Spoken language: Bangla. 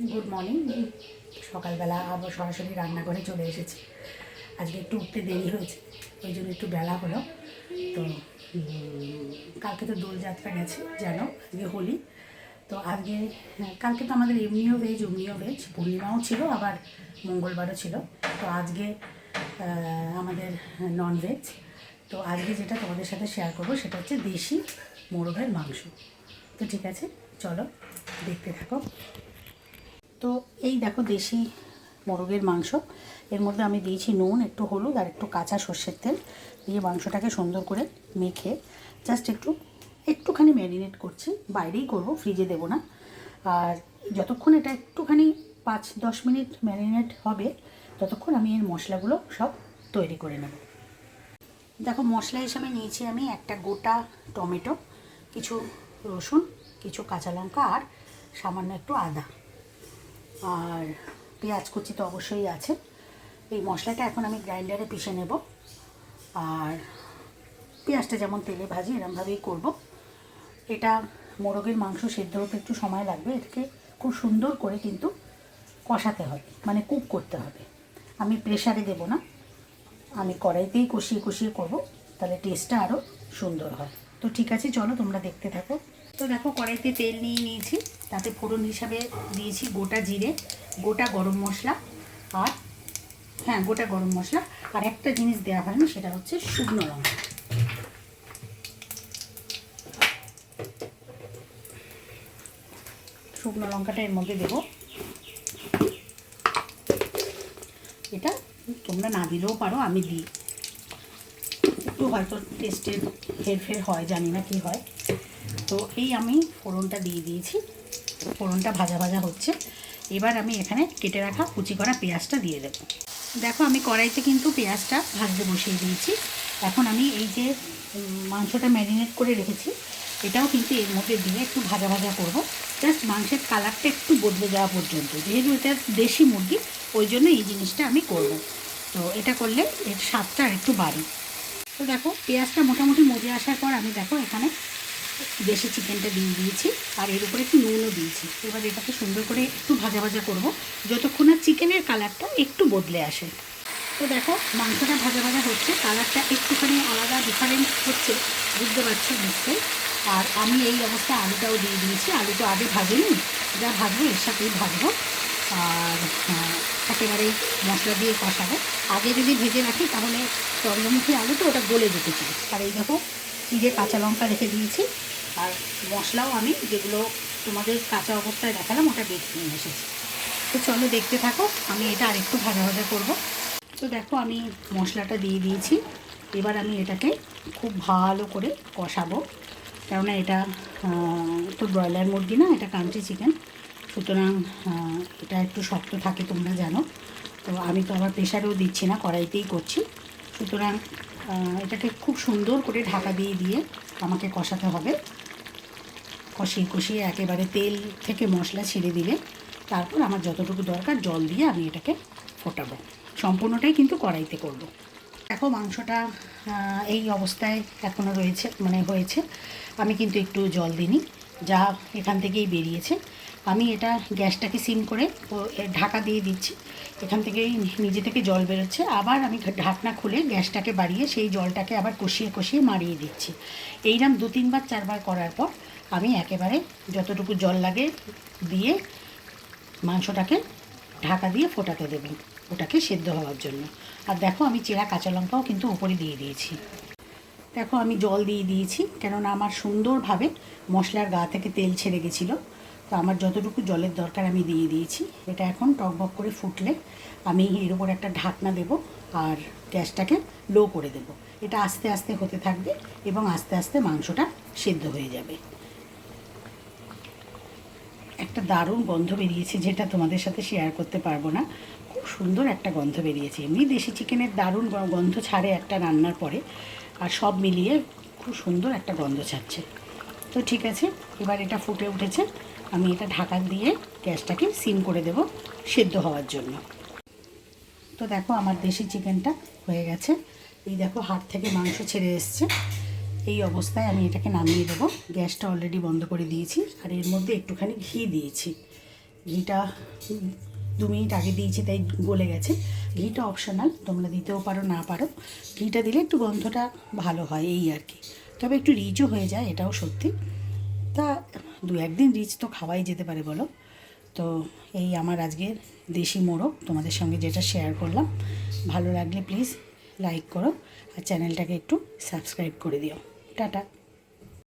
Good morning. সকালবেলা আবার সরাসরি রান্নাঘরে চলে এসেছি। আজকে একটু উঠতে দেরি হয়েছে, ওই জন্য একটু বেলা হলো। তো কালকে তো দোলযাত্রা গেছে জানো, আজকে হোলি। তো আজকে কালকে তো আমাদের এমনিও ভেজ পূর্ণিমাও ছিল, আবার মঙ্গলবারও ছিল। তো আজকে আমাদের ননভেজ। তো আজকে যেটা তোমাদের সাথে শেয়ার করবো সেটা হচ্ছে দেশি মোরগের মাংস। তো ঠিক আছে, চলো দেখতে থাকো। তো এই দেখো দেশি মোরগের মাংস, এর মধ্যে আমি দিয়েছি নুন, একটু হলুদ আর একটু কাঁচা সর্ষের তেল দিয়ে মাংসটাকে সুন্দর করে মেখে জাস্ট একটুখানি ম্যারিনেট করছি। বাইরেই করব, ফ্রিজে দেবো না। আর যতক্ষণ এটা একটুখানি 5-10 মিনিট ম্যারিনেট হবে, ততক্ষণ আমি এর মশলাগুলো সব তৈরি করে নেব। দেখো মশলা হিসাবে নিয়েছি আমি একটা গোটা টমেটো, কিছু রসুন, কিছু কাঁচা লঙ্কা আর সামান্য একটু আদা, আর পেঁয়াজ কুচি তো অবশ্যই আছে। এই মশলাটা এখন আমি গ্রাইন্ডারে পিষে নেব। আর পেঁয়াজটা যেমন তেলে ভাজি এরমভাবেই করব। এটা মোরগের মাংস সেদ্ধ হতে একটু সময় লাগবে, এটাকে খুব সুন্দর করে কিন্তু কষাতে হবে, মানে কুক করতে হবে। আমি প্রেশারে দেব না, আমি কড়াইতেই কষিয়ে কষিয়ে করব, তাহলে টেস্টটা আরও সুন্দর হয়। তো ঠিক আছে, চলো তোমরা দেখতে থাকো। তো দেখো কড়াইতে তেল নিয়ে নিয়েছি, তাতে ফোড়ন হিসাবে দিয়েছি গোটা জিরে, গোটা গরম মশলা আর গোটা গরম মশলা। আর একটা জিনিস দেওয়া হয়নি, সেটা হচ্ছে শুকনো লঙ্কা। শুকনো লঙ্কাটা এর মধ্যে দেবো। এটা তোমরা না দিলেও পারো, আমি দিই। একটু হয়তো টেস্টের হেরফের হয়, জানি না কি হয়। তো এই আমি ফোড়নটা দিয়ে দিয়েছি, ফোড়নটা ভাজা ভাজা হচ্ছে। এবার আমি এখানে কেটে রাখা কুচি করা পেঁয়াজটা দিয়ে দেব। দেখো আমি কড়াইতে কিন্তু পেঁয়াজটা ভাজতে বসিয়ে দিয়েছি। এখন আমি এই যে মাংসটা ম্যারিনেট করে রেখেছি, এটাও কিন্তু এর মধ্যে দিয়ে একটু ভাজা ভাজা করব। জাস্ট মাংসের কালারটা একটু বদলে যাওয়া পর্যন্ত, যেহেতু এটা দেশি মুরগি ওই জন্য এই জিনিসটা আমি করব। তো এটা করলে এর স্বাদটা আর একটু বাড়ে। তো দেখো পেঁয়াজটা মোটামুটি মজে আসার পর আমি দেখো এখানে দেশি চিকেনটা দিয়ে দিয়েছি, আর এর উপরে একটু নুনও দিয়েছি। এবার এটাকে সুন্দর করে একটু ভাজা ভাজা করব, যতক্ষণ না চিকেনের কালারটা একটু বদলে আসে। তো দেখো মাংসটা ভাজা ভাজা হচ্ছে, কালারটা একটুখানি আলাদা ডিফারেন্ট হচ্ছে, বুঝতে পারছো নিশ্চয়ই। আর আমি এই অবস্থায় আলুটাও দিয়ে দিয়েছি। আলু তো আগে ভাজিনি, যা ভাজবো এর সাথেই ভাজবো। আর একেবারে মশলা দিয়ে কষাবো। আগে যদি ভেজে রাখি তাহলে চন্দ্রমুখী আলু তো ওটা গলে যেতে চাই। আর এই দেখো চিড়ে কাঁচা লঙ্কা রেখে দিয়েছি, আর মশলাও আমি যেগুলো তোমাদের কাঁচা অবস্থায় দেখালাম ওটা বেটে নিয়ে এসেছি। তো চলো দেখতে থাকো, আমি এটা আরেকটু ভাজা ভাজা করবো। তো দেখো আমি মশলাটা দিয়ে দিয়েছি। এবার আমি এটাকে খুব ভালো করে কষাবো, কেননা এটা তো ব্রয়লার মুরগি না, এটা কান্ট্রি চিকেন, সুতরাং এটা একটু শক্ত থাকে তোমরা জানো। তো আমি তো আবার প্রেশারেও দিচ্ছি না, কড়াইতেই করছি। সুতরাং এটাকে খুব সুন্দর করে ঢাকা দিয়ে দিয়ে আমাকে কষাতে হবে। কষিয়ে কষিয়ে একেবারে তেল থেকে মশলা ছেড়ে দিলে তারপর আমার যতটুকু দরকার জল দিয়ে আমি এটাকে ফোটাবো। সম্পূর্ণটাই কিন্তু কড়াইতে করব। দেখো মাংসটা এই অবস্থায় এখনও রয়েছে, মানে হয়েছে। আমি কিন্তু একটু জল দিইনি, যা এখান থেকেই বেরিয়েছে। আমি এটা গ্যাসটাকে সিম করে ঢাকা দিয়ে দিচ্ছি, এখান থেকেই নিজে থেকে জল বেরোচ্ছে। আবার আমি ঢাকনা খুলে গ্যাসটাকে বাড়িয়ে সেই জলটাকে আবার কষিয়ে কষিয়ে মারিয়ে দিচ্ছি। এইরকম 2-3 বার 4 বার করার পর আমি একেবারে যতটুকু জল লাগে দিয়ে মাংসটাকে ঢাকা দিয়ে ফোটাতে দেবেন, ওটাকে সেদ্ধ হওয়ার জন্য। আর দেখো আমি চেরা কাঁচা লঙ্কাও কিন্তু উপরে দিয়ে দিয়েছি। দেখো আমি জল দিয়ে দিয়েছি, কেননা আমার সুন্দরভাবে মশলার গা থেকে তেল ছেড়ে গেছিলো। তো আমার যতটুকু জলের দরকার আমি দিয়ে দিয়েছি। এটা এখন টকবক করে ফুটলে আমি এর উপর একটা ঢাকনা দেব আর গ্যাসটাকে লো করে দেব। এটা আস্তে আস্তে হতে থাকবে এবং আস্তে আস্তে মাংসটা সেদ্ধ হয়ে যাবে। একটা দারুণ গন্ধ বেরিয়েছে, যেটা তোমাদের সাথে শেয়ার করতে পারবো না। খুব সুন্দর একটা গন্ধ বেরিয়েছে। এমনি দেশি চিকেনের দারুণ গন্ধ ছাড়ে একটা রান্নার পরে, আর সব মিলিয়ে খুব সুন্দর একটা গন্ধ ছাড়ছে। তো ঠিক আছে, এবার এটা ফুটে উঠেছে, আমি এটা ঢাকা দিয়ে গ্যাসটাকে সিম করে দেব সেদ্ধ হওয়ার জন্য। তো দেখো আমার দেশি চিকেনটা হয়ে গেছে। এই দেখো হাত থেকে মাংস ছেড়ে এসছে। এই অবস্থায় আমি এটাকে নামিয়ে দেবো। গ্যাসটা অলরেডি বন্ধ করে দিয়েছি, আর এর মধ্যে একটুখানি ঘি দিয়েছি। ঘিটা 2 মিনিট আগে দিয়েছি তাই গলে গেছে। ঘিটা অপশনাল, তোমরা দিতেও পারো না পারো। ঘিটা দিলে একটু গন্ধটা ভালো হয় এই আর কি, তবে একটু রিচও হয়ে যায়, এটাও সত্যি। তা 2-1 দিন রিচ তো খাওয়াই যেতে পারে বলো। তো এই আমার আজকের দেশি মোরগ তোমাদের সঙ্গে যেটা শেয়ার করলাম। ভালো লাগলে প্লিজ লাইক করো আর চ্যানেলটাকে একটু সাবস্ক্রাইব করে দিও। টাটা।